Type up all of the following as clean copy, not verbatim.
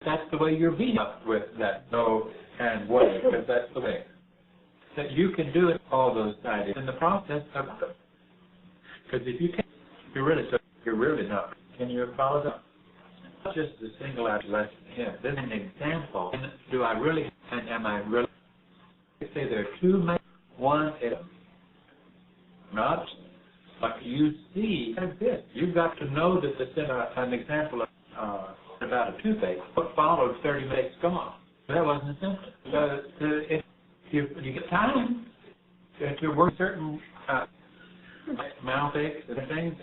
that's the way you're being up with that no and way, because that's the way. That you can do it, all those ideas in the process of them. Because if you can't, you're really not. Can you follow that? Not just a single out lesson here. This is an example. Do I really, and am I really? I say there are two main. One is not, but you see this. You've got to know that this is an example of about a toothache. What followed 30 minutes gone. That wasn't a symptom. If you get time to work certain mouth aches and things,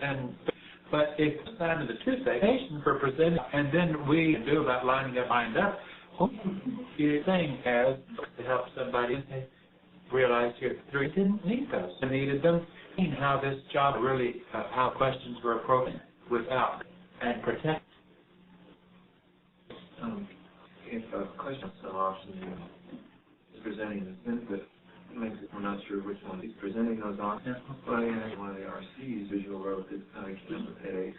but it's a sign of the toothache patient for presenting, and then we do about lining up, lined up. You thing as to help somebody realize here three didn't need those, they needed them. How this job really, how questions were appropriate without and protect. If a question so often is presenting the symptom, makes it, we're not sure which one he's presenting those options. Well, one of the RCs, visual road, did came with headaches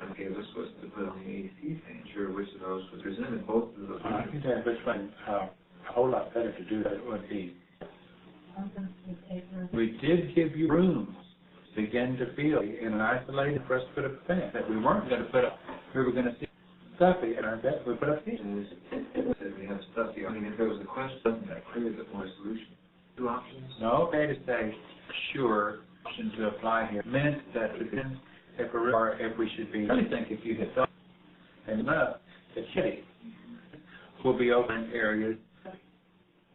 and gave us was to put on the AC thing. Sure, which of those was presented? Both of those. I think that which one a whole lot better to do that would be. We did give you rooms to begin to feel in an isolated for us to put up a fan that we weren't going to put up. We were going to see stuffy in our bed. We put up these. Said we have stuffy. I mean, if there was a question, doesn't that clear that more solution? Two options? No, okay to say sure option to apply here meant that if we should be. I think if you had thought enough, the city will be open areas.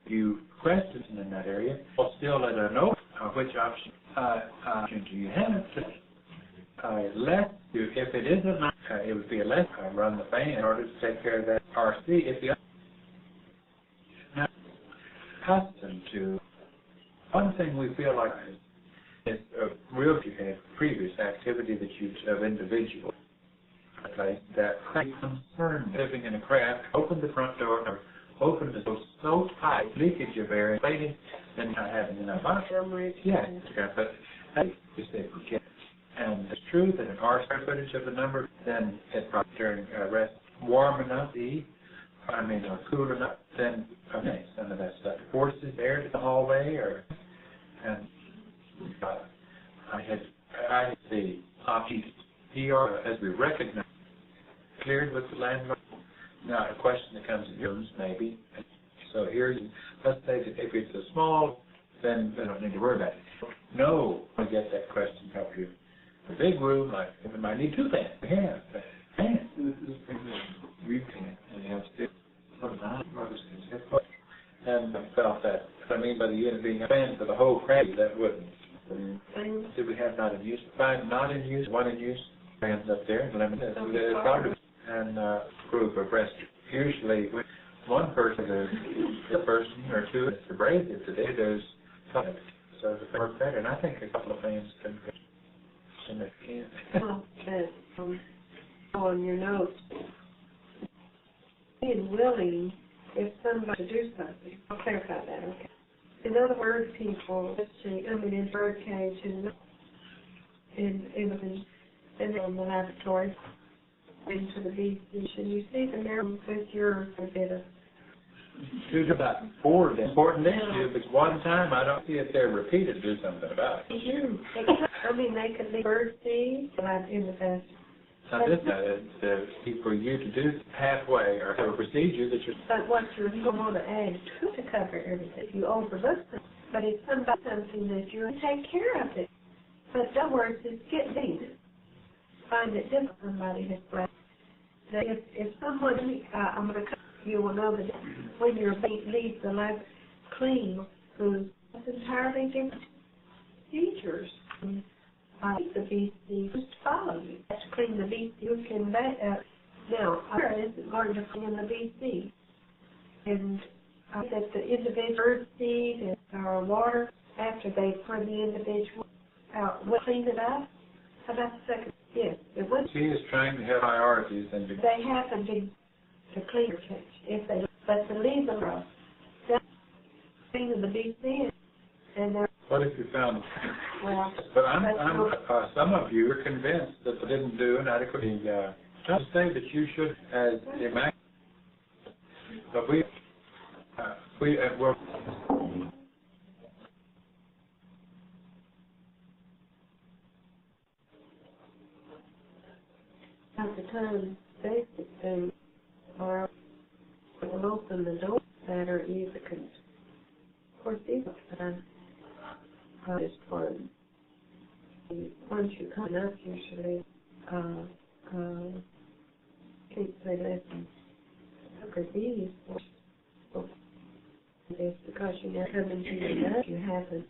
You questions in that area, or still at a no. Which option do you have? Less. If it isn't, it would be a less. Run the fan in order to take care of that RC. If the now accustomed to one thing we feel like is a real previous activity that you of individual place that concern living in a craft. Open the front door. Open the door so tight, leakage of air, inflated, and not having enough oxygen. Yeah, but just say forget. And it's true that in our square footage of the number, then it probably during rest warm enough to eat, or cool enough, then okay, some of that stuff forces air to the hallway, and I had the option PR as we recognize cleared with the landlord. Now, a question that comes in rooms, maybe. So here, let's say that if it's a small, then we don't need to worry about it. No, I get that question help you. A big room, like, it might need two fans. Yeah, fans. We can, and you have to and I felt that, by the unit being a fan for the whole crowd, that wouldn't. Did we have not in use? Five not in use, one in use, fans up there, limited. It's hard to and group of rest. Usually, one person is a person or two is abrasive. Today, there's something. So it's work better. And I think a couple of fans can on your notes, being willing if somebody to do something. I'll clarify that, okay? In other words, people, in bird cage and in the laboratory, into the bee station, you see the mirror with your bit of. There's about four important issues, but one time I don't see if they're repeated, do something about it. They could be bird seed in the best. Now this is for you to do halfway or have a procedure that you're. But what you're going to add to cover everything, you overlook it. But it's something that you take care of it. But in other words, it's getting find it difficult. Somebody has left. That if someone, I'm going to. You will know that when your feet leave the lab clean, it's entirely different features. The BC just follow you. To clean the BC, you can now, Ira isn't going to clean the BC. And that the individual bird seed and water, after they pour the individual out, will clean it up. How about the second? Yes, it would. She is trying to have priorities and they happen to clean your cage. If they, but to leave them rough, that's cleaning the BC and they're. What if you found? Well, but some of you are convinced that they didn't do an adequate. Just say that you should, as But we're at the time, basic things are will open the door that are either of course these are just fun. Once you come up usually can't say less than sucker bees it's because you never come into your gut, you haven't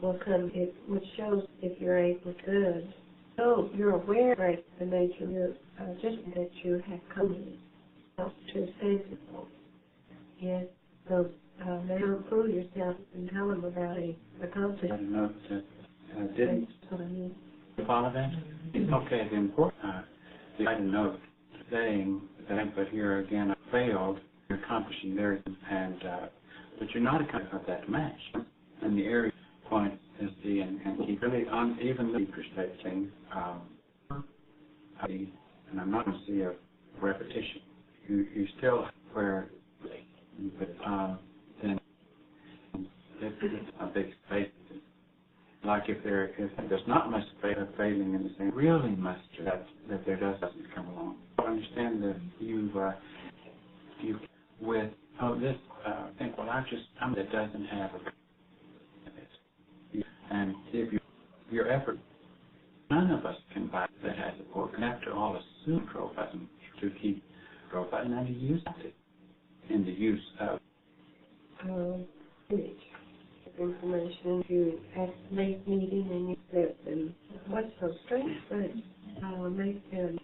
will come it which shows if you're able to so you're aware of the nature of just that you have come to sensible. Yes, so now prove yourself and tell them about it. I know that didn't follow that. Okay, the important the item note saying that, but here again I failed in accomplishing there and but you're not accomplishing that match. And the area point is the and keep really unevenly perspecting and I'm not going to see a repetition. You still where but then it's a big space. Like if there's not much space of failing in the same really much that there doesn't come along. I understand that you with this think well I'm that doesn't have a and if your effort none of us can buy that has a port. And after all assume profile to keep profile and to use it in the use of image information you at late meeting and you said and what's so strange but make them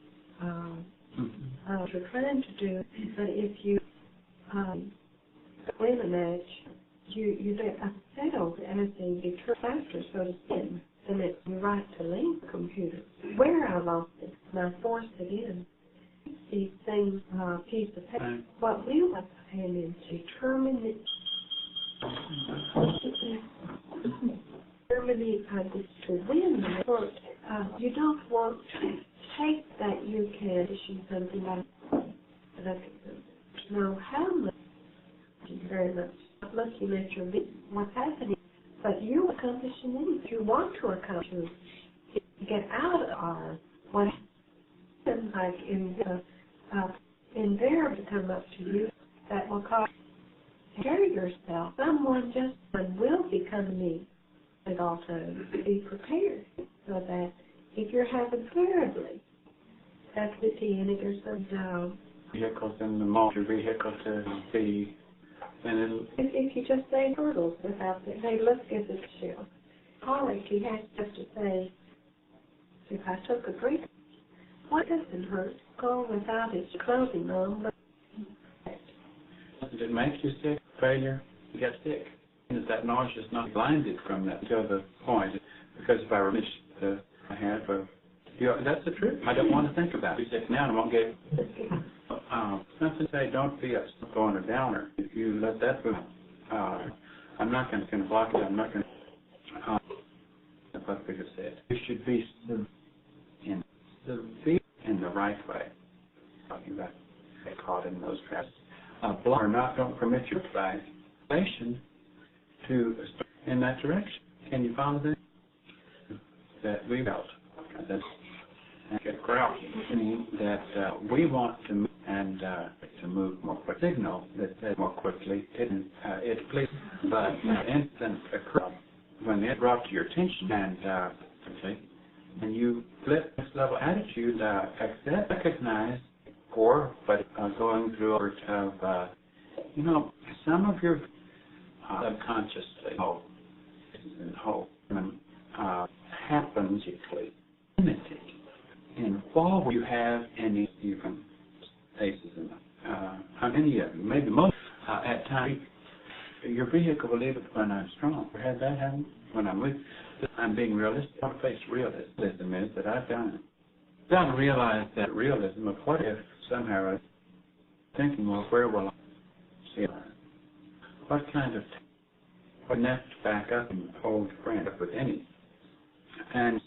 what you're trying to do but if you win a match you get upset over it as a deter factor so to speak and it's your right to link the computer where I lost it and I forced it in the same piece of paper what we want to hand in determine it Germany to win the court, you don't want to take that you can issue something like know how much very much looking at your what's happening, but you're accomplishing anything you want to accomplish. Get out of our what happens like in there to come up to you that will cause care yourself. Someone will be coming in. And also be prepared so that if you're having terribly, that's the teenagers of vehicles in the motor vehicle to be and it'll if you just say hurdles without it, they look as a shield. College, he has just to say, if I took a drink, what doesn't hurt? Go without his clothing on, but does it make you sick? Failure? You get sick. Is that noise just not blinded from that until the point? Because if I release I have that's the truth. I don't want to think about it. You sick now and I won't get something to say don't be a going or downer. If you let that move, I'm not going to block it. I'm not going to what we have said. You should be severe in the right way. Talking about caught in those traps. Block or not, don't permit your violation to in that direction. Can you follow that? That we felt that we want to move and to move more quickly. Signal that says more quickly. It please, but instant occur when it brought to your attention and you flip this level attitude, accept, recognize, or but going through of some of your subconsciously hope happens usually limited in fall you have any even spaces in how many of them, maybe most at times your vehicle will leave it when I'm strong. Ever had that happen? When I'm weak, I'm being realistic. I face realism is that I've done it. I've got to realize that realism of what if somehow I was thinking, well, where will I see it? What kind of what next back up and hold friend up with any? And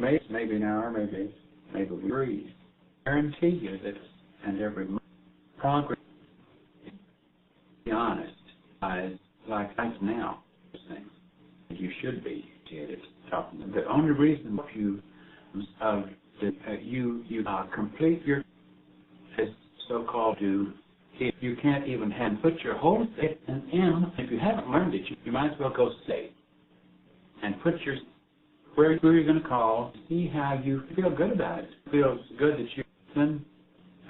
maybe an hour, maybe we breathe. Guarantee you that and every progress The only reason you complete your so-called do, if you can't even put your whole state in M, if you haven't learned it, you might as well go state and put your where you're going to call, see how you feel good about it. It feels good that you listen,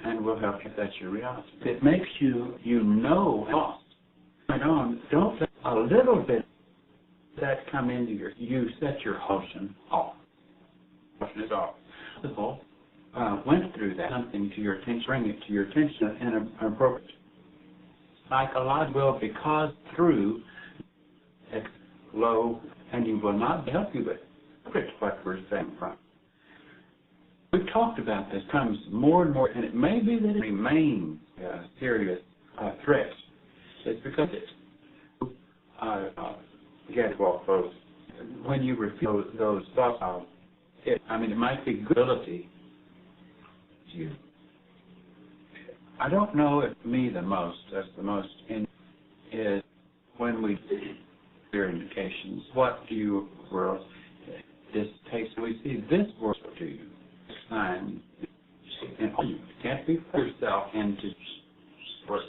and we'll help you if that's your reality. It makes you lost. Don't let a little bit that come into you set your emotion off. Emotion is off. People went through that, something to your attention, bring it to your attention in an appropriate. Psychological, because through low, and you will not help you with what we're saying from. We've talked about this comes more and more, and it may be that it remains a serious threat. It's because when you refuse those thoughts, it might be good ability to you. I don't know if that's the most is when we hear indications. What do you world this takes? We see this world to you. Sign and you can't be for yourself into work.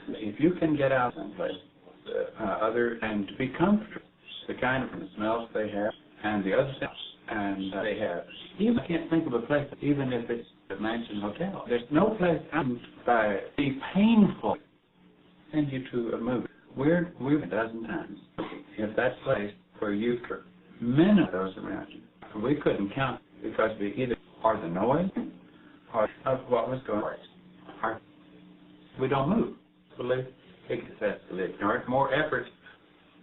If you can get out someplace, and to be comfortable, the kind of smells they have and the other stuff and they have. Even I can't think of a place, even if it's a mansion hotel. There's no place by be painful send you to a movie. We've a dozen times. If that place where you for many of those around you, we couldn't count because we either are the noise or of what was going on. We don't move. Believe successfully ignore it. More effort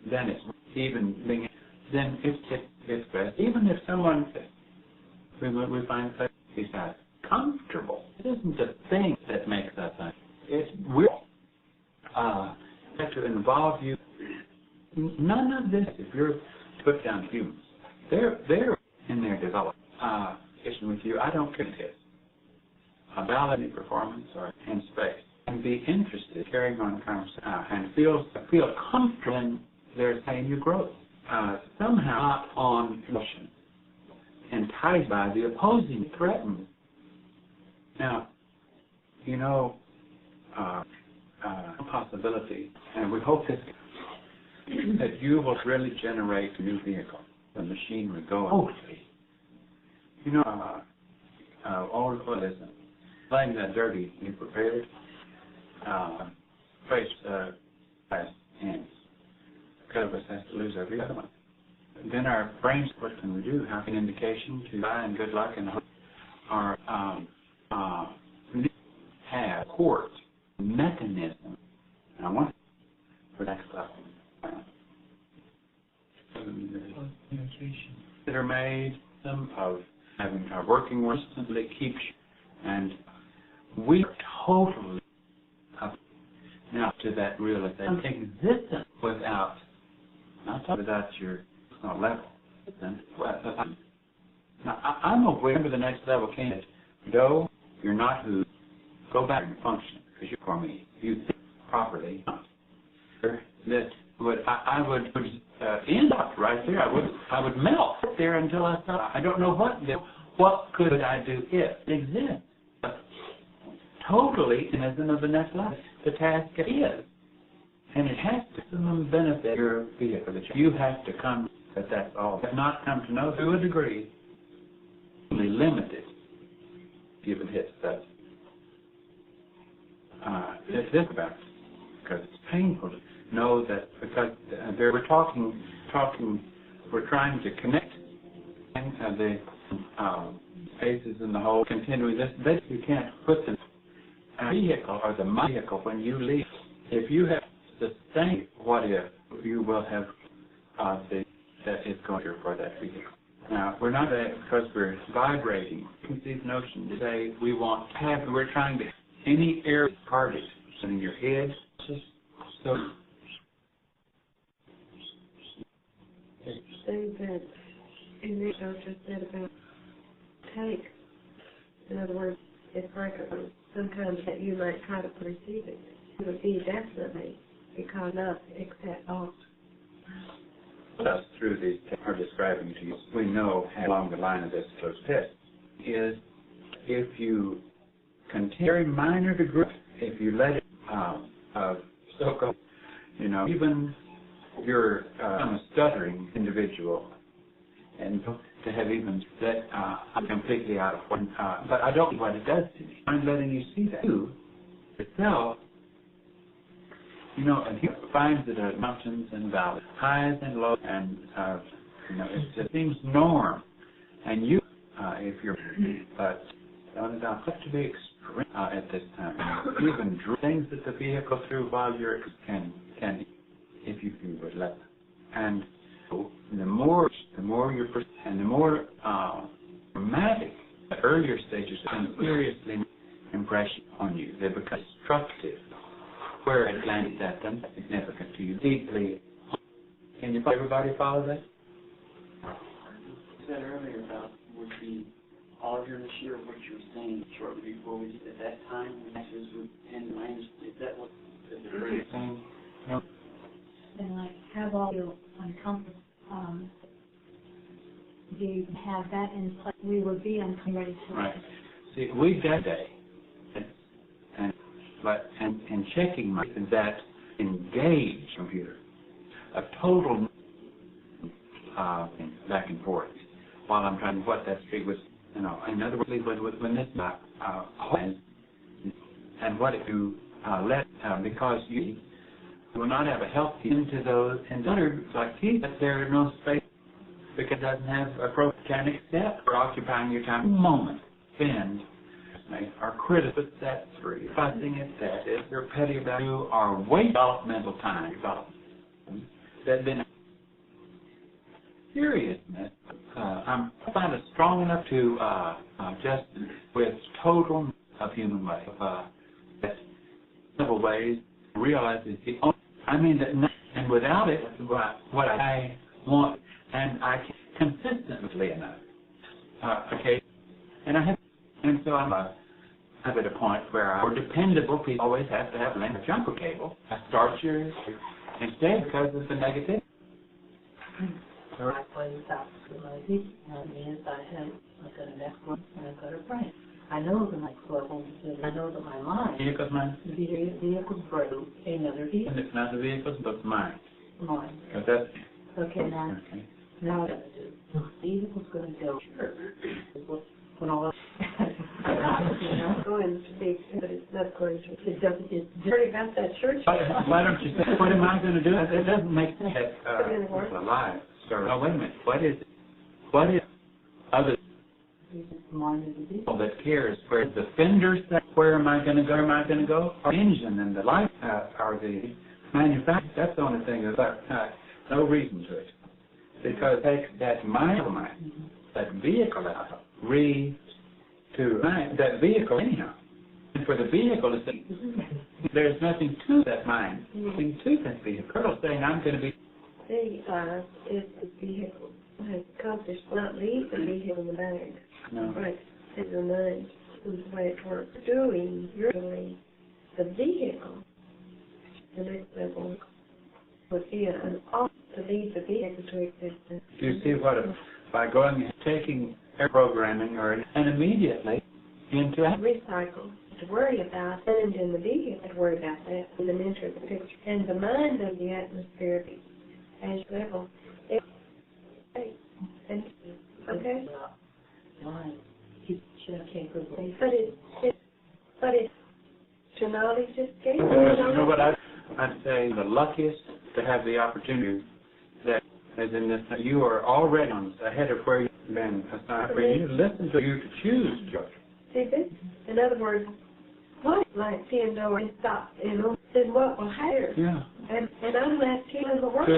than it's even being. Then it's best. Even if someone we find that he's not comfortable. It isn't the thing that makes us uncomfortable. It's real. Have to involve you. None of this. If you're put down humans, they're in their development. With you, I don't care about any performance or in space, and be interested in carrying on a conversation and feel comfortable in their saying your growth. Somehow not on emotion, enticed by the opposing, threatened. Now, possibility, and we hope that you will really generate a new vehicle. The machine will go. All isn't playing that dirty, be prepared. Face past hands. Because of us has to lose every other one. Then our brains, what can we do? Have an indication to buy and good luck and hope. Our have court mechanism. And I want for next level. That are made some of having our working constantly keeps you, and we are totally up now to that realization existence without your level. Now I'm aware of the next level candidate. Though you're not who, go back and function because you're for me. You think properly. That I would end up right there. I would melt there until I thought I don't know what could I do if it exists. Totally innocent of the next level. The task is, and it has to some benefit your vehicle. You have to come. That's all. Have not come to know to a degree. Only limited. Given his stuff. It's this about it because it's painful to know that because we're talking, we're trying to connect the spaces in the whole, continuing this. You can't put the vehicle or the vehicle when you leave. If you have sustained what if, you will have that is going here for that vehicle. Now, we're not because we're vibrating. These notions say we're trying to, any area target in your head, so thing that Enrico just said about take, in other words, it's like sometimes that you might try to perceive it. It would be definitely because of except all. us through these tests are describing to you, we know along the line of this close test, is if you continue very minor degree, if you let it so-called, even you're a stuttering individual, and to have even that I'm completely out of one, but I don't know what it does to me. I'm letting you see that you yourself. And he finds that there are mountains and valleys, highs and lows, and it just seems norm. And you, if you're, but don't have to be extreme at this time. Even things that the vehicle through while you're can if you would let them. And the more you're, and the more dramatic the earlier stages can seriously impression on you. They become destructive. Where it landed at them, significant to you, deeply. Can you everybody follow that? You said earlier about would be all of your this year, what you were saying shortly before we did at that time, when actors would end minus, is that what the saying? No. And like have all your uncomfortable, do you have that in place? We would be ready to. Right. See, we that day, and checking my that engaged computer, a total back and forth while I'm trying to what that street was, in other words, when this and what if you let because you will not have a healthy into those and other like he that there is no space because it doesn't have a can accept for occupying your time moment spend or critical that three fussing at that is their petty about you or waste developmental time that been seriousness I find it strong enough to just with total of human life that several ways realize is the only and without it what I want and I consistently enough okay and I have and so I'm at a point where our dependable people always have to have a jumper cable. I start yours instead because of the negative. I play without realizing, and I have got an excellent and I've got a brain. I know the next level because I know that my mind. Vehicle's mine. The vehicle's broke, another vehicle. And it's not the vehicle's, but it's mine. Mine. Because that's Okay, now what I'm going to do. The vehicle's going to go. Sure. When all It's going to be, but it's not going to. it doesn't, it's Heard about that church? why don't you say, what am I going to do? It doesn't make sense. Alive. Oh, wait a minute. What is other mine is a vehicle. that cares where the fenders say, where am I going to go, or engine and the light or the manufacturer, that's the only thing, no reason to it. Because it takes that mind, that vehicle out, that vehicle anyhow. And for the vehicle to say, there's nothing to that mind, nothing to that vehicle. Saying I'm going to be. Is the vehicle has accomplished, not leave the vehicle in the bag. No. Right. It's the mind. Is the way it works. Doing, you're doing the vehicle. The next level would be an ought to leave the vehicle to existence. Do you see what by going and taking programming and immediately into recycle to worry about and in the vehicle to worry about that and then enter the picture. And the mind of the atmosphere as level. Okay. Mine. He can't go away. But it's to knowledge is gained. You know what I'd say the luckiest to have the opportunity that is in this. You are already ahead of where you've been assigned for you to listen to you to choose, George. See this? In other words, what like seeing no and stop, then what will happen? Yeah. And I'm left here in the world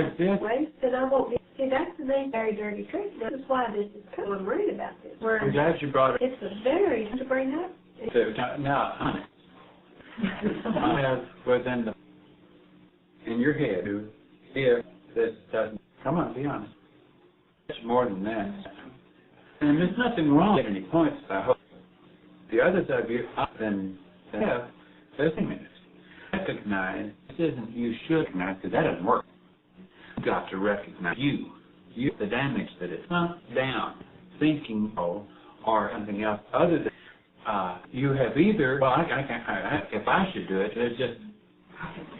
way, then I won't be. See, that's the main very dirty trick. This is why this is coming. I'm worried about this. I'm glad you brought it. It's a very hard to bring up. Now, honest. I have within in your head, if this doesn't, come on, be honest. It's more than that. And there's nothing wrong at any points, I hope. The others of you then have 30 minutes. Recognize this isn't you should recognize because that doesn't work. got to recognize you, the damage that it's not down, thinking, or something else other than, you have either, well, if I should do it, it's just,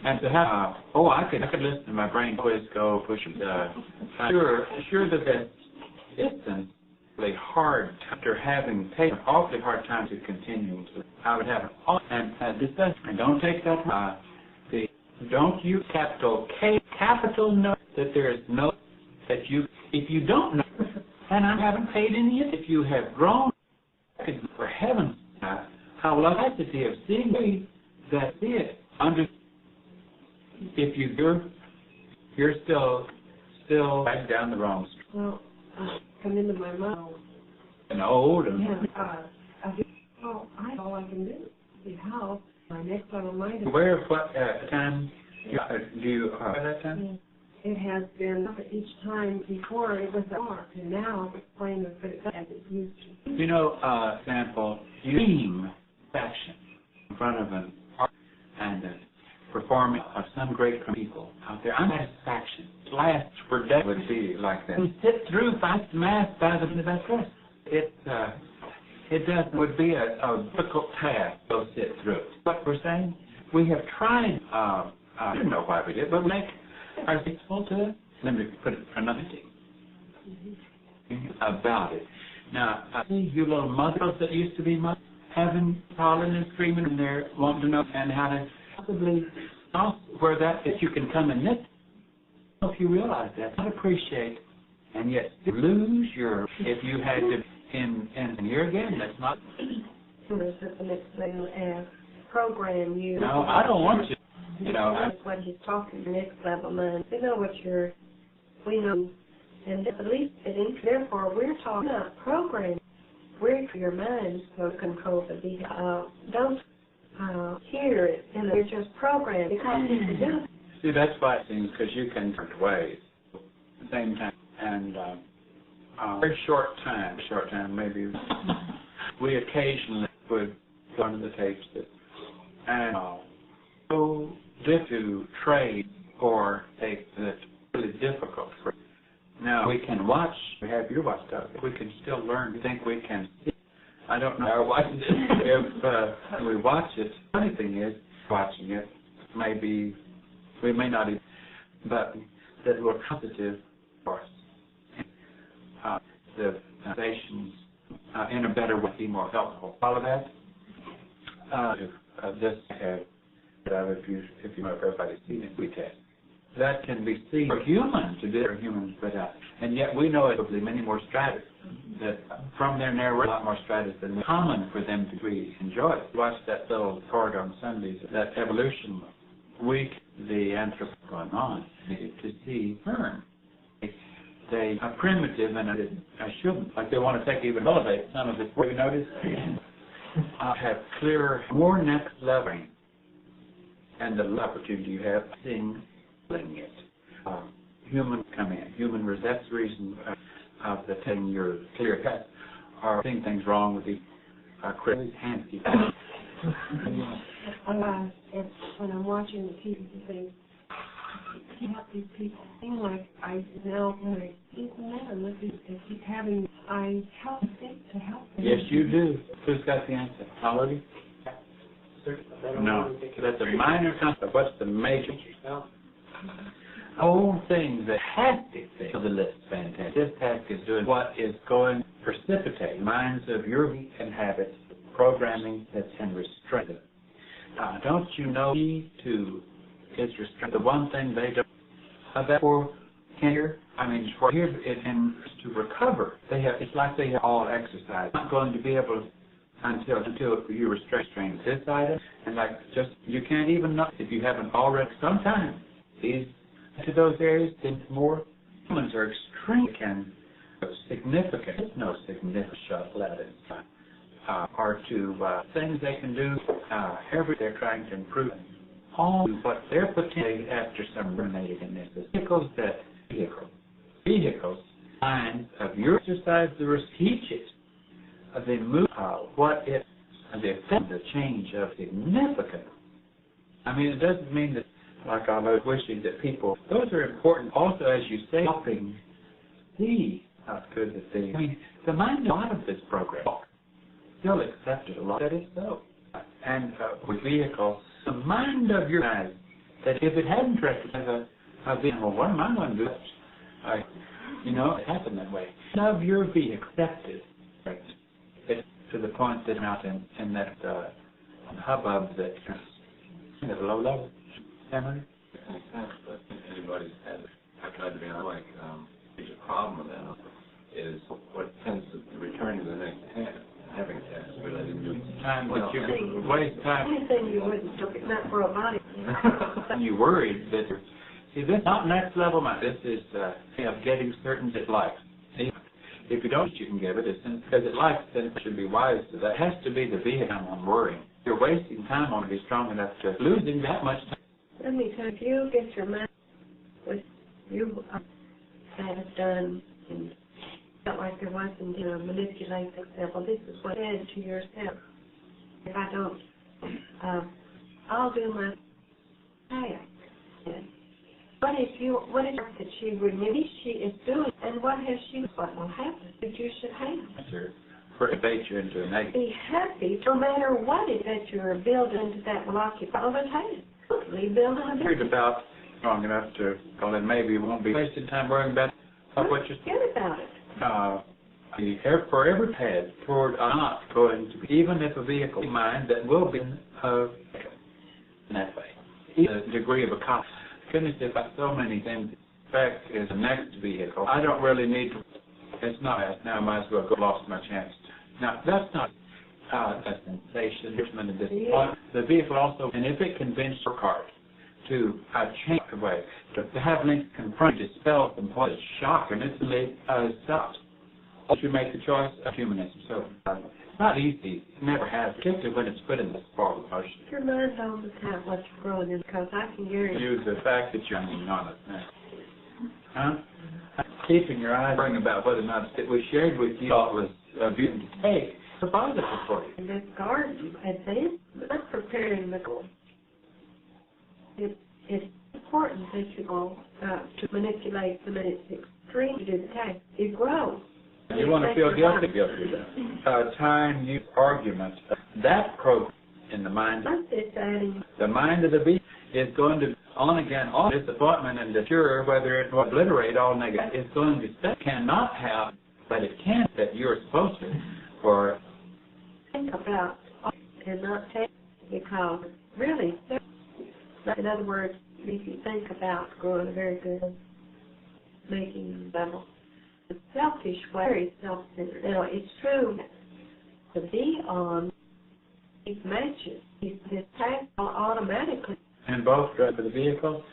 and to have, I could listen to my brain always go push sure that it's really hard after having taken an awfully hard time to continue. I would have and don't take that, don't use capital K, capital note that there is no, that you, if you don't know, and I haven't paid any, if you have grown, for heaven's sake, how lucky to have seen me, that's it. If you're still back down the wrong street. Well, come into my mind. And old and I all I can do is how my next level mind. Where what time do you that time? It has been each time before it was dark, and now it's plain as it used to. You know, example, you dream action in front of an art and performance of some great people out there. Unsatisfaction lasts for days would be like that. Sit through fast math by the best rest. It would be a difficult task to go sit through it. What we're saying, we have tried. I don't know why we did, but we make our faithful to it. Let me put it another thing about it. Now, I see you little mothers that used to be mothers having hollering and screaming, and they're wanting to know and how to possibly where that if you can come in this. If you realize that, I appreciate, and yet lose your if you had to in here again. That's not. There's the next thing as program you. No, I don't want you. You know, that's what he's talking. The next level mind. We know what we know, and at least therefore we're talking about program. We're for your mind so to control the behavior. Don't hear it, and you're just programmed because you can do it. See, that's why it seems because you can turn ways at the same time, and very short time, maybe we occasionally would go to the tapes and so to trade or take that's really difficult for. Now we can watch. We have your watch stuff. We can still learn. We think we can see. I don't know. If we watch it, the funny thing is, watching it, maybe we may not even, but that we're positive for us. The sensations in a better way, be more helpful. All of that. This if you know everybody's seen it, we test. That can be seen for humans to do for humans, but and yet we know it will be many more stratas. That from their narrative, a lot more stratas than common for them to really enjoy. Watch that little record on Sundays, that evolution week, the anthropology going on, to see learn. They are primitive, and I shouldn't. Like they want to take even elevate some of it. What you notice? Have clearer, more next leveling, and the opportunity you have seeing it. Human come in. That's the reason of the taking your clear cut or seeing things wrong with the crazy hands. When I'm watching the TV things, these people seem like I now like even matter. They keep having I help them to help them. Yes, you do. Who's got the answer? Melody? No. That's a minor concept. What's the major? Whole thing, the tastic thing of the list, fantastic. This task is doing what is going to precipitate minds of your and habits, programming that can restrain them. Don't you know to is restraint? The one thing they don't. Therefore, for here and to recover, they have. It's like they have all exercise. Not going to be able until you restrain this item, and like just you can't even know if you haven't already. Sometimes these. To those areas, then more humans are extremely significant. There's no significant shuffle at it. Or to things they can do they're trying to improve. All what they're potentially after some ruminating in this is vehicles, lines of your exercise, the teach it, the move, the effect, the change of significance. I mean, it doesn't mean that like almost wishing that people, those are important also, as you say, helping see how good the thing. I mean, the mind, a lot of this program still accepted a lot that is so. And with vehicles, the mind of your eyes, that if it hadn't trusted as a vehicle, what am I going to do? It happened that way. Of your vehicle accepted it to the point that out in that hubbub that at a low level. Emily? Makes sense, but anybody's had it. I tried to be honest, the problem with that is what tends to return to the next task. Having tasks related to Time that you could waste time. Anything you wouldn't do, not for a body. And you worried that, see, this is not next level mind. This is of getting certain it likes. See, if you don't, you can give it. Because it likes, then it should be wise to that. It has to be the vehicle on worrying. You're wasting time on to be strong enough to losing that much time. Let me tell you, if you get your mind with you have done and felt like there wasn't, manipulate the self. Well, this is what I said to yourself. If I don't, I'll do my task. What is that she would maybe she is doing, and what has she, what will happen that you should have? For debate you into a negative. Be happy, no matter what it is that you're building into that will occupy all the time. Building a Worried about strong enough to, well, then maybe you won't be wasting time worrying about what you're forget about it. For every path toward not going to be, even if a vehicle mind that will be in that way. The degree of a cop. Goodness, if I so many things, in fact, is the next vehicle. I don't really need to, it's not, now I might as well go lost my chance. Now, that's not a sensation, and disappointment. The vehicle also, and if it convinced your card to change the way, to have Lincoln confront, dispel some what is shock, and instantly stopped. You make the choice of humanism. So it's not easy. It never has, particularly when it's put in this forward motion. Your mind on the time what you're growing in, because I can guarantee you the fact that you're honest now. Huh? Keeping your eyes worrying about whether or not it was shared with you thought was a view to take. It's positive for you. in this garden, advance, not preparing the goal. It's important that you go to manipulate the minutes extreme to do the task. You grow. You want to feel guilty then. Time, use, argument. That program in the mind, the mind of the beast is going to, on again, all disappointment and discourage, whether it will obliterate all negative, it's going to say, cannot have, but it can that you're supposed to, for think about and not take, because really, in other words, if you think about growing a very good making level, the selfish way, very self-centered. Now, it's true to be on these matches, this task automatically. And both drive the vehicle,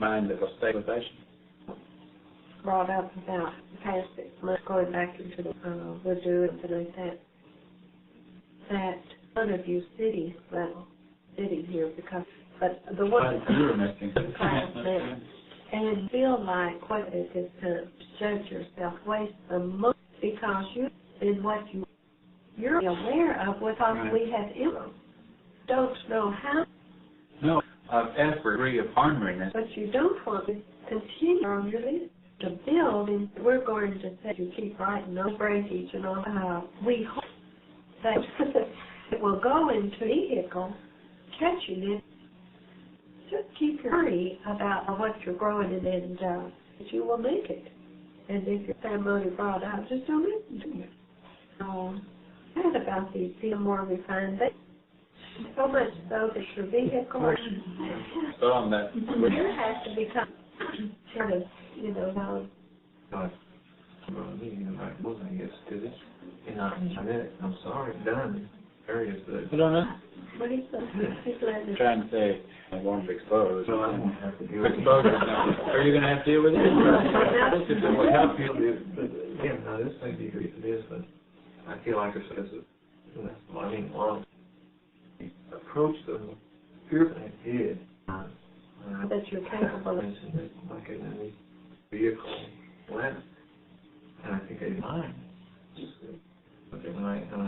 mind of stabilization. Brought up about the past 6 months, going back into the Voodoo and something like that. That none of you sitting here because, but the one and feel like what it is to judge yourself, waste the most because you're aware of what we have don't know how. No, effort, degree of honoriness. But you don't want to continue on your list to build, and we're going to say you keep writing no breakage and all. We hope that it will go into vehicle, catching it. Just keep your worry about what you're growing in, and that you will make it. And if your family brought out, just don't listen to it. And about these more refined things. So much so that your vehicle that you have to become sort of, I guess, to this. I'm sorry, done. Areas that. I don't know. What do you say? Trying to say I won't expose. So I won't have to deal with exposure. Are you going to have to deal with it? This will help you. Again, now this may be great for this, but I feel like approach them here I did. That you're capable of. Like in any vehicle left. And I think I mind. And I